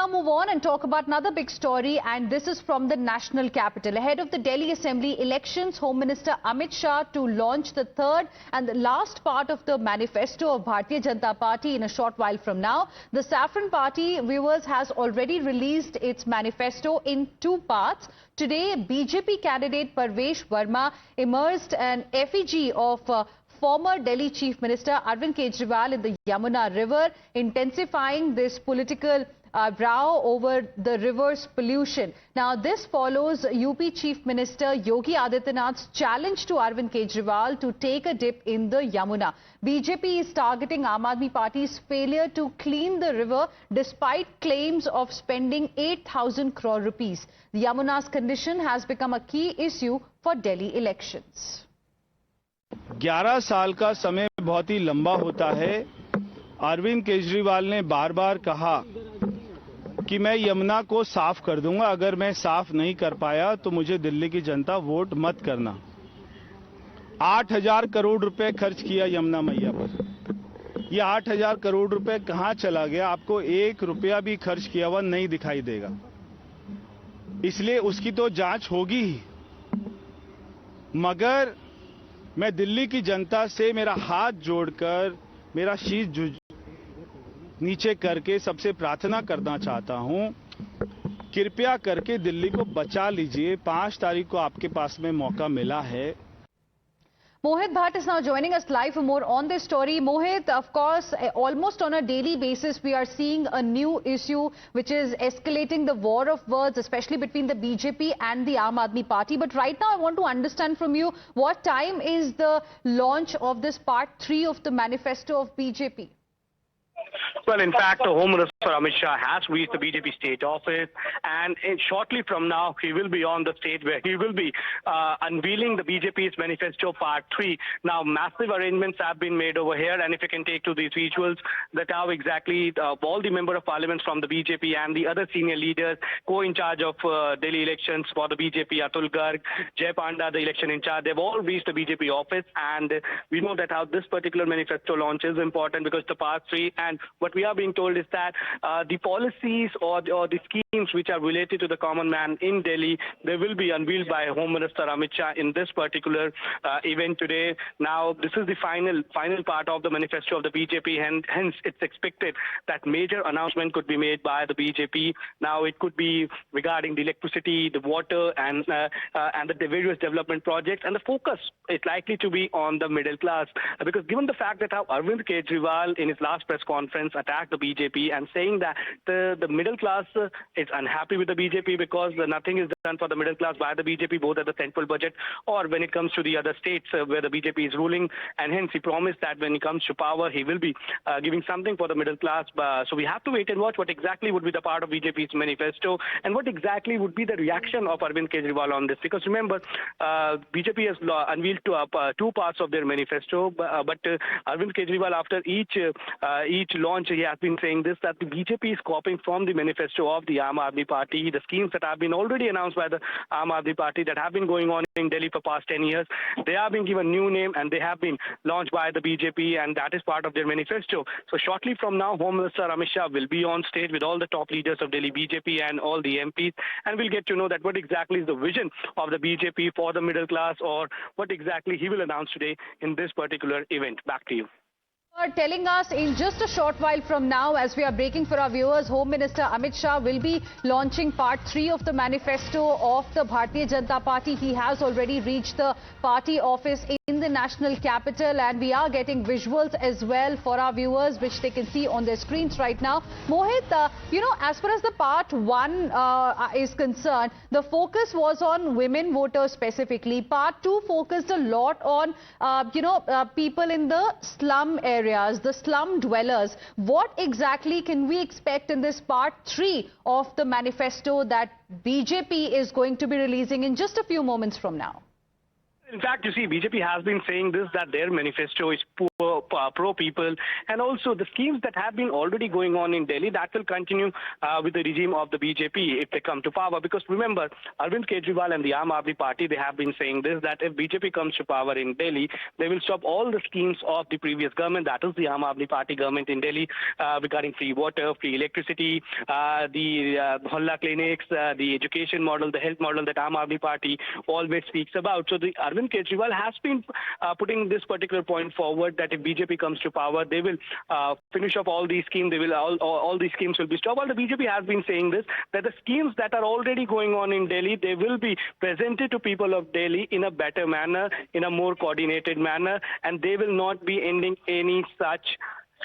now move on and talk about another big story, and this is from the national capital. Ahead of the Delhi Assembly elections, Home Minister Amit Shah to launch the third and the last part of the manifesto of Bharatiya Janata Party in a short while from now. The Saffron Party, viewers, has already released its manifesto in two parts. Today, BJP candidate Parvesh Verma immersed an effigy of former Delhi Chief Minister Arvind Kejriwal in the Yamuna River, intensifying this political row over the river's pollution. Now, this follows UP Chief Minister Yogi Adityanath's challenge to Arvind Kejriwal to take a dip in the Yamuna. BJP is targeting Aam Aadmi Party's failure to clean the river despite claims of spending 8,000 crore rupees. The Yamuna's condition has become a key issue for Delhi elections. 11 साल का समय बहुत ही लंबा होता है। अरविंद केजरीवाल ने बार बार कहा कि मैं यमुना को साफ कर दूंगा, अगर मैं साफ नहीं कर पाया तो मुझे दिल्ली की जनता वोट मत करना। 8,000 करोड़ रुपए खर्च किया यमुना मैया पर। ये 8,000 करोड़ रुपए कहां चला गया, आपको 1 रुपया भी खर्च किया हुआ नहीं दिखाई देगा। इसलिए उसकी तो जांच होगी ही, मगर मैं दिल्ली की जनता से मेरा हाथ जोड़कर, मेरा शीश नीचे करके सबसे प्रार्थना करना चाहता हूं, कृपया करके दिल्ली को बचा लीजिए। 5 तारीख को आपके पास में मौका मिला है। Mohit Bhatt is now joining us live for more on this story. Mohit, of course, almost on a daily basis, we are seeing a new issue which is escalating the war of words, especially between the BJP and the Aam Aadmi Party. But right now, I want to understand from you, what time is the launch of this part 3 of the manifesto of BJP? Well, in fact, the Home Minister Amit Shah has reached the BJP state office, and shortly from now, he will be on the stage where he will be unveiling the BJP's manifesto part 3. Now, massive arrangements have been made over here, and if you can take to these visuals, that how exactly all the member of parliaments from the BJP and the other senior leaders co-in charge of Delhi elections for the BJP, Atul Garg, Jay Panda, the election in charge, they've all reached the BJP office, and we know that how this particular manifesto launch is important because the part 3, and what we are being told is that the policies or the schemes which are related to the common man in Delhi, they will be unveiled by Home Minister Amit Shah in this particular event today. Now, this is the final part of the manifesto of the BJP, and hence it's expected that major announcement could be made by the BJP. Now, it could be regarding the electricity, the water, and the various development projects, and the focus is likely to be on the middle class, because given the fact that how Arvind Kejriwal in his last press conference attacked the BJP and saying that the middle class is unhappy with the BJP because nothing is done for the middle class by the BJP, both at the central budget or when it comes to the other states where the BJP is ruling, and hence he promised that when he comes to power, he will be giving something for the middle class. So we have to wait and watch what exactly would be the part of BJP's manifesto and what exactly would be the reaction of Arvind Kejriwal on this. Because remember, BJP has unveiled two parts of their manifesto, but Arvind Kejriwal, after each launch, he has been saying this, that the BJP is copying from the manifesto of the Aam Aadmi Party, the schemes that have been already announced by the Aam Aadmi Party that have been going on in Delhi for past 10 years. They have been given new name and they have been launched by the BJP, and that is part of their manifesto. So shortly from now, Home Minister Amit Shah will be on stage with all the top leaders of Delhi BJP and all the MPs, and we'll get to know that what exactly is the vision of the BJP for the middle class, or what exactly he will announce today in this particular event. Back to you. Are telling us in just a short while from now, as we are breaking for our viewers, Home Minister Amit Shah will be launching part 3 of the manifesto of the Bharatiya Janata Party. He has already reached the party office in the national capital, and we are getting visuals as well for our viewers, which they can see on their screens right now. Mohit, you know, as far as the part 1 is concerned, the focus was on women voters specifically. Part 2 focused a lot on, people in the slum area, the slum dwellers. What exactly can we expect in this part 3 of the manifesto that BJP is going to be releasing in just a few moments from now? In fact, you see, BJP has been saying this, that their manifesto is pro-people, and also the schemes that have been already going on in Delhi, that will continue with the regime of the BJP if they come to power. Because remember, Arvind Kejriwal and the Aam Aadmi Party, they have been saying this, that if BJP comes to power in Delhi, they will stop all the schemes of the previous government, that is the Aam Aadmi Party government in Delhi, regarding free water, free electricity, the Mohalla clinics, the education model, the health model that Aam Aadmi Party always speaks about. So the Arvind Kejriwal has been putting this particular point forward, that if BJP comes to power, they will finish off all these schemes. They will all these schemes will be stopped. While the BJP has been saying this, that the schemes that are already going on in Delhi, they will be presented to people of Delhi in a better manner, in a more coordinated manner, and they will not be ending any such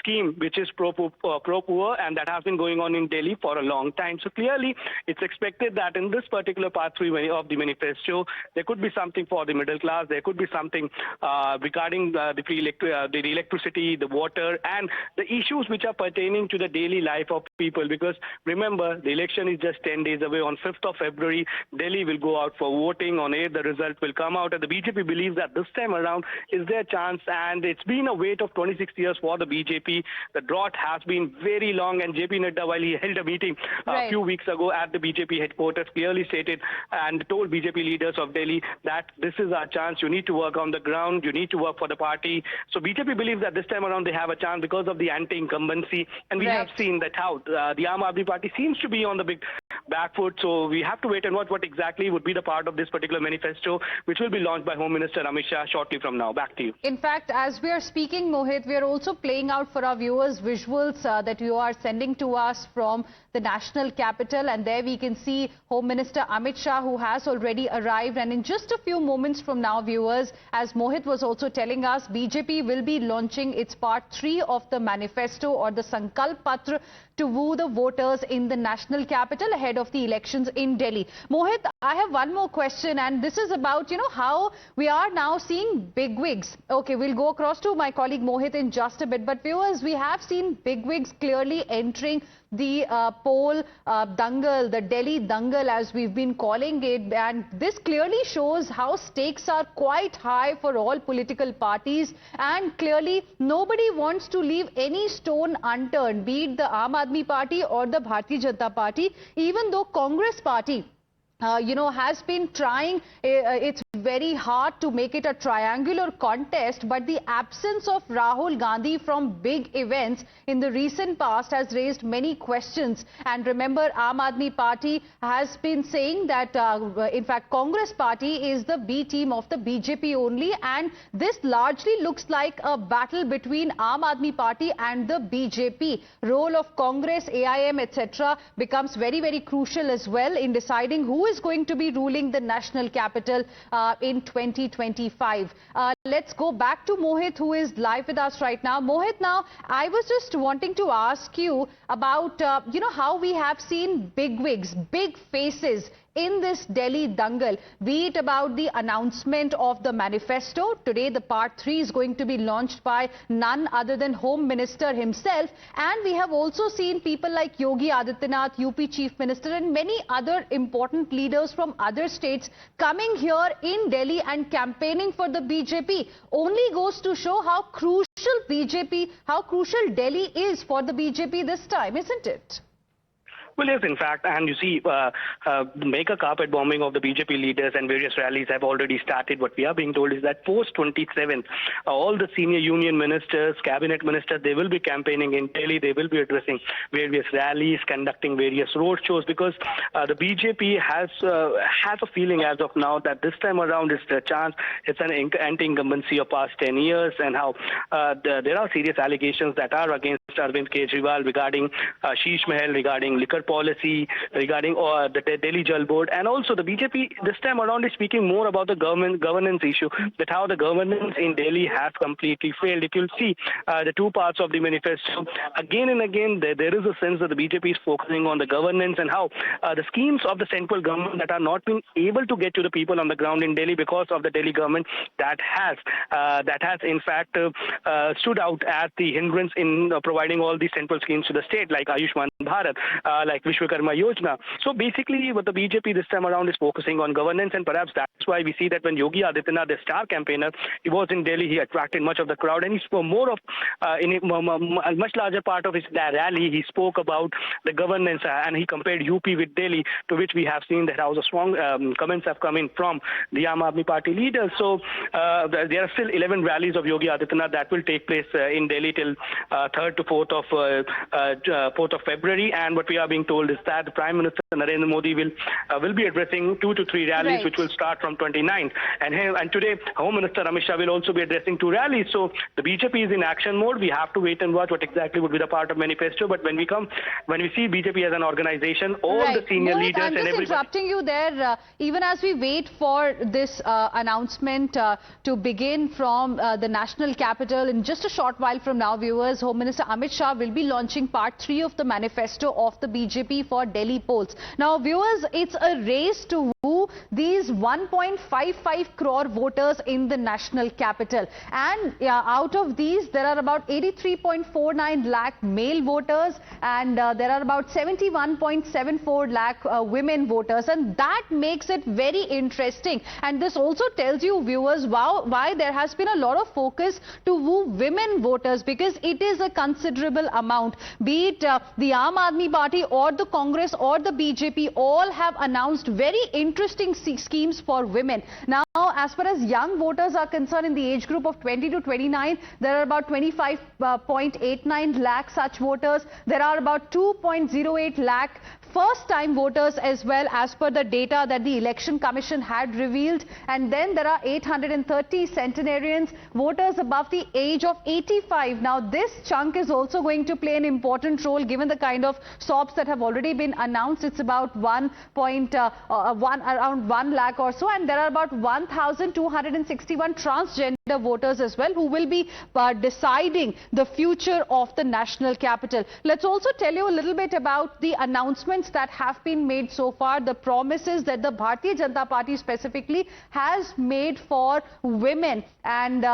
scheme which is pro-poor, and that has been going on in Delhi for a long time. So clearly, it's expected that in this particular part 3 of the manifesto, there could be something for the middle class, there could be something regarding the electricity, the water, and the issues which are pertaining to the daily life of people. Because remember, the election is just 10 days away. On 5th of February, Delhi will go out for voting. On 8th, the result will come out, and the BJP believes that this time around is their chance, and it's been a wait of 26 years for the BJP. The drought has been very long, and JP Nadda, while he held a meeting a few weeks ago at the BJP headquarters, clearly stated and told BJP leaders of Delhi that this is our chance. You need to work on the ground. You need to work for the party. So BJP believes that this time around they have a chance because of the anti-incumbency, and we have seen that how the Aam Aadmi Party seems to be on the big back foot. So we have to wait and watch what exactly would be the part of this particular manifesto, which will be launched by Home Minister Amit Shah shortly from now. Back to you. In fact, as we are speaking, Mohit, we are also playing out for our viewers visuals that you are sending to us from the national capital, and there we can see Home Minister Amit Shah, who has already arrived, and in just a few moments from now, viewers, as Mohit was also telling us, BJP will be launching its part 3 of the manifesto, or the Sankalp Patra, to woo the voters in the national capital ahead of the elections in Delhi. Mohit, I have one more question, and this is about, how we are now seeing bigwigs. Okay, we'll go across to my colleague Mohit in just a bit, but viewers, we have seen bigwigs clearly entering the poll dangle, the Delhi dangle as we've been calling it, and this clearly shows how stakes are quite high for all political parties, and clearly nobody wants to leave any stone unturned, be it the Aam Aadmi Party or the Bharatiya Janata Party, even though Congress Party has been trying its very hard to make it a triangular contest, but the absence of Rahul Gandhi from big events in the recent past has raised many questions. And remember, Aam Aadmi Party has been saying that, in fact, Congress Party is the B team of the BJP only, and this largely looks like a battle between Aam Aadmi Party and the BJP. Role of Congress, AIM, etc. becomes very, very crucial as well in deciding who is going to be ruling the national capital in 2025. Let's go back to Mohit, who is live with us right now. Mohit, now I was just wanting to ask you about how we have seen bigwigs, big faces in this Delhi dangle, be it about the announcement of the manifesto. Today, the part 3 is going to be launched by none other than Home Minister himself. And we have also seen people like Yogi Adityanath, UP Chief Minister, and many other important leaders from other states coming here in Delhi and campaigning for the BJP. Only goes to show how crucial Delhi is for the BJP this time, isn't it? Well, yes, in fact, and you see, make a carpet bombing of the BJP leaders and various rallies have already started. What we are being told is that post-27, all the senior union ministers, cabinet ministers, they will be campaigning in Delhi. They will be addressing various rallies, conducting various road shows, because the BJP has a feeling as of now that this time around is the chance. It's an anti-incumbency of past 10 years, and how there are serious allegations that are against Arvind Kejriwal regarding Sheesh Mahal, regarding liquor policy, regarding the Delhi Jal Board, and also the BJP this time around is speaking more about the governance issue, that how the governance in Delhi has completely failed. If you'll see the two parts of the manifesto, again and again there is a sense that the BJP is focusing on the governance and how the schemes of the central government that are not being able to get to the people on the ground in Delhi because of the Delhi government that has in fact stood out as the hindrance in providing all these central schemes to the state, like Ayushman Bharat, like Vishwakarma Yojana. So basically what the BJP this time around is focusing on governance, and perhaps that's That's why we see that when Yogi Adityanath, the star campaigner, he was in Delhi, he attracted much of the crowd, and he spoke more of, in a much larger part of his rally, he spoke about the governance, and he compared UP with Delhi, to which we have seen that how the strong comments have come in from the Aam Aadmi Party leaders. So there are still 11 rallies of Yogi Adityanath that will take place in Delhi till 3rd to 4th of February. And what we are being told is that the Prime Minister Narendra Modi will be addressing 2 to 3 rallies, Right, which will start from 29th. And today, Home Minister Amit Shah will also be addressing 2 rallies. So the BJP is in action mode. We have to wait and watch what exactly would be the part of manifesto. But when we see BJP as an organization, all right, the senior Mohit, leaders I'm and just everybody. interrupting you there. Even as we wait for this announcement to begin from the national capital, in just a short while from now, viewers, Home Minister Amit Shah will be launching part 3 of the manifesto of the BJP for Delhi polls. Now, viewers, it's a race to woo these 1.55 crore voters in the national capital. And out of these, there are about 83.49 lakh male voters, and there are about 71.74 lakh women voters. And that makes it very interesting. And this also tells you, viewers, why there has been a lot of focus to woo women voters, because it is a considerable amount. Be it the Aam Aadmi Party or the Congress or the BJP, all have announced very interesting schemes for women. Now, as far as young voters are concerned, in the age group of 20 to 29, there are about 25.89 lakh such voters. There are about 2.08 lakh first-time voters as well, as per the data that the Election Commission had revealed. And then there are 830 centenarians, voters above the age of 85. Now, this chunk is also going to play an important role, given the kind of SOPs that have already been announced. It's about around 1 lakh or so, and there are about 1,261 transgender voters as well, who will be deciding the future of the national capital. Let's also tell you a little bit about the announcements that have been made so far, the promises that the Bharatiya Janata Party specifically has made for women. And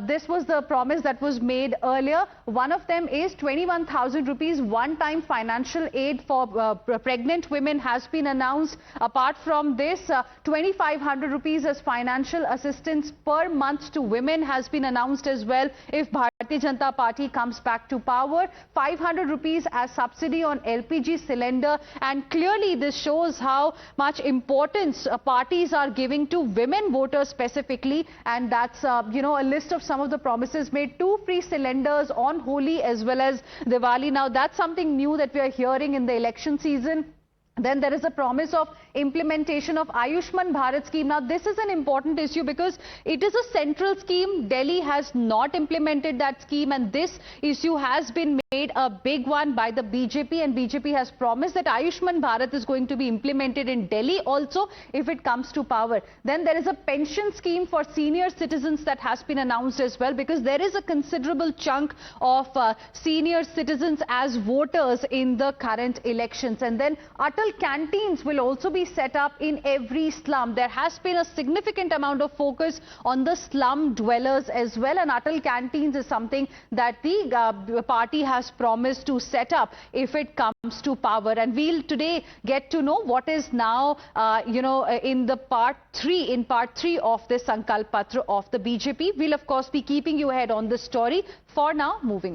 this was the promise that was made earlier. One of them is 21,000 rupees one-time financial aid for pregnant women has been announced. Apart from this, 2,500 rupees as financial assistance per month to women has been announced as well if Bharatiya Janata Party comes back to power. 500 rupees as subsidy on LPG cylinder. And clearly this shows how much importance parties are giving to women voters specifically. And that's, a list of some of the promises made. 2 free cylinders on Holi as well as Diwali. Now, that's something new that we are hearing in the election season. Then there is a promise of implementation of Ayushman Bharat scheme. Now, this is an important issue because it is a central scheme. Delhi has not implemented that scheme, and this issue has been made a big one by the BJP, and BJP has promised that Ayushman Bharat is going to be implemented in Delhi also if it comes to power. Then there is a pension scheme for senior citizens that has been announced as well, because there is a considerable chunk of senior citizens as voters in the current elections. And then Atal canteens will also be set up in every slum. There has been a significant amount of focus on the slum dwellers as well, and Atal canteens is something that the party has promised to set up if it comes to power. And we'll today get to know what is now, in part 3 of this Sankalp Patra of the BJP. We'll of course be keeping you ahead on this story. For now, moving